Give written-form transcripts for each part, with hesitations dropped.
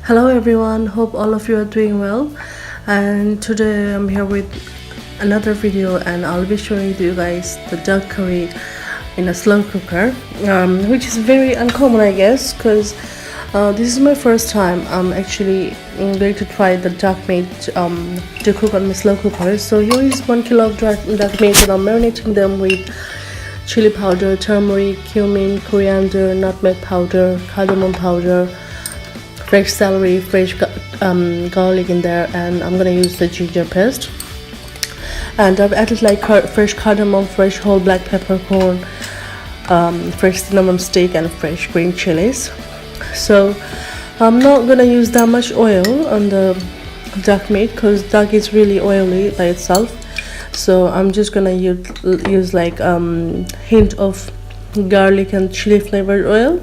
Hello everyone, hope all of you are doing well. And today I'm here with another video, and I'll be showing you guys the duck curry in a slow cooker, which is very uncommon, I guess, because this is my first time I'm actually going to try the duck meat to cook on my slow cooker. So here is 1 kilo of duck meat, and I'm marinating them with chili powder, turmeric, cumin, coriander, nutmeg powder, cardamom powder, fresh celery, fresh garlic in there, and I'm gonna use the ginger paste. And I've added like fresh cardamom, fresh whole black peppercorn, fresh cinnamon stick, and fresh green chilies. So I'm not gonna use that much oil on the duck meat because duck is really oily by itself. So I'm just gonna use like hint of garlic and chili flavored oil.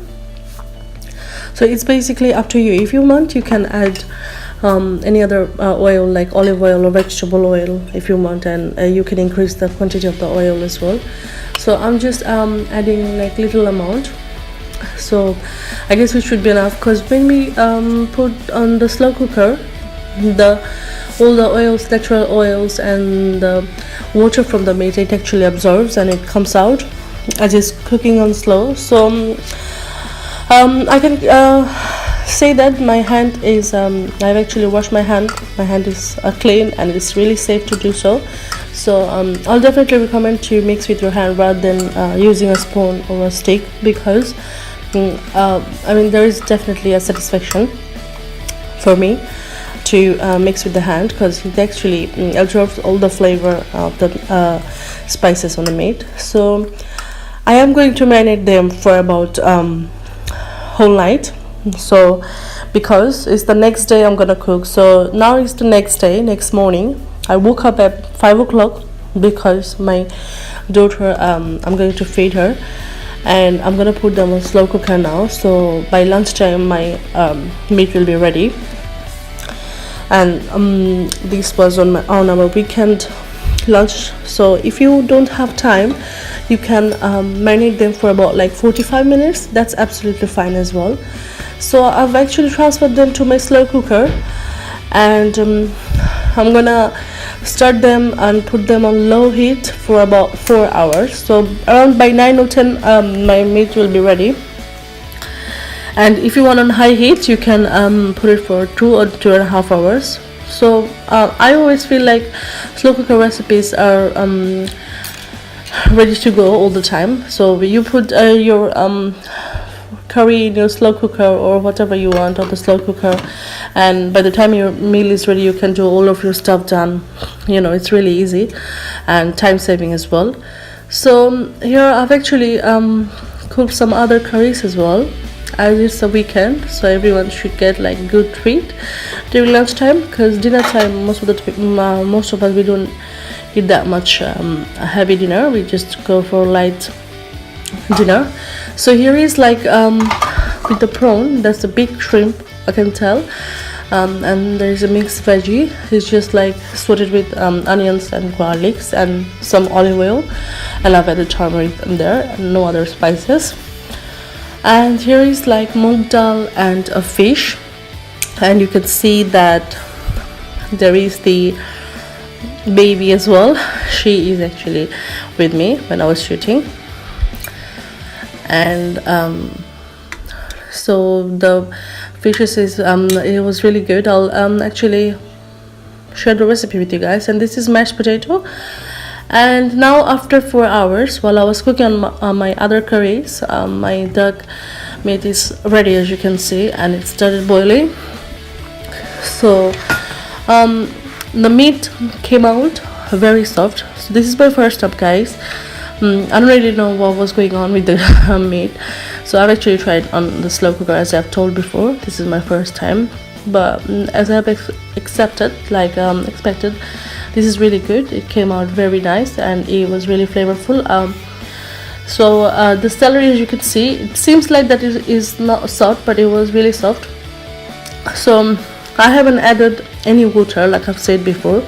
So it's basically up to you. If you want, you can add any other oil like olive oil or vegetable oil if you want, and you can increase the quantity of the oil as well. So I'm just adding like little amount. So I guess it should be enough, because when we put on the slow cooker, all the oils, natural oils, and the water from the meat, it actually absorbs and it comes out as it's cooking on slow. So I can say that my hand is I've actually washed my hand. My hand is clean, and it's really safe to do so. So I'll definitely recommend to mix with your hand rather than using a spoon or a stick, because I mean, there is definitely a satisfaction for me to mix with the hand, because it actually absorbs all the flavor of the spices on the meat. So I am going to marinate them for about whole night. So because it's the next day I'm gonna cook, so now it's the next day, next morning. I woke up at 5 o'clock because my daughter, I'm going to feed her, and I'm gonna put them on slow cooker now. So by lunchtime my meat will be ready. And this was on our weekend lunch. So if you don't have time, you can marinate them for about like 45 minutes. That's absolutely fine as well. So I've actually transferred them to my slow cooker, and I'm gonna start them and put them on low heat for about 4 hours. So around by 9 or 10 my meat will be ready. And if you want on high heat, you can put it for 2 or 2.5 hours. So I always feel like slow cooker recipes are ready to go all the time. So you put your curry in your slow cooker or whatever you want on the slow cooker, and by the time your meal is ready, you can do all of your stuff done. You know, it's really easy and time saving as well. So here I've actually cooked some other curries as well, as it's a weekend, so everyone should get like good treat during lunchtime, because dinner time most of us, we don't eat that much heavy dinner. We just go for light dinner. So here is like with the prawn, that's a big shrimp, I can tell, and there's a mixed veggie. It's just like sorted with onions and garlics and some olive oil, and I've added turmeric in there and no other spices. And here is like moong dal and a fish, and you can see that there is the baby as well. She is actually with me when I was shooting. And so the fishes is it was really good. I'll actually share the recipe with you guys. And this is mashed potato. And now after 4 hours, while I was cooking on my other curries, my duck meat is ready, as you can see, and it started boiling. So the meat came out very soft. So this is my first time, guys. I don't really know what was going on with the meat, so I've actually tried on the slow cooker, as I've told before. This is my first time, but as I've expected, this is really good. It came out very nice, and it was really flavorful. So the celery, as you can see, it seems like that it is not soft, but it was really soft. So I haven't added any water, like I've said before,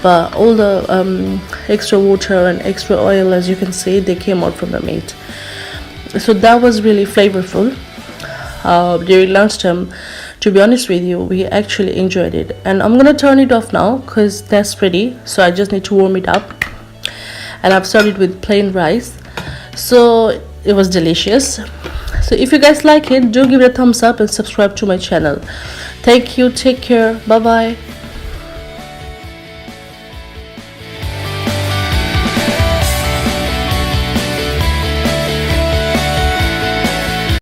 but all the extra water and extra oil, as you can see, they came out from the meat. So that was really flavorful. During lunchtime to be honest with you, we actually enjoyed it. And I'm gonna turn it off now because that's pretty, so I just need to warm it up. And I've started with plain rice, so it was delicious. So if you guys like it, do give it a thumbs up and subscribe to my channel. Thank you, take care, bye bye.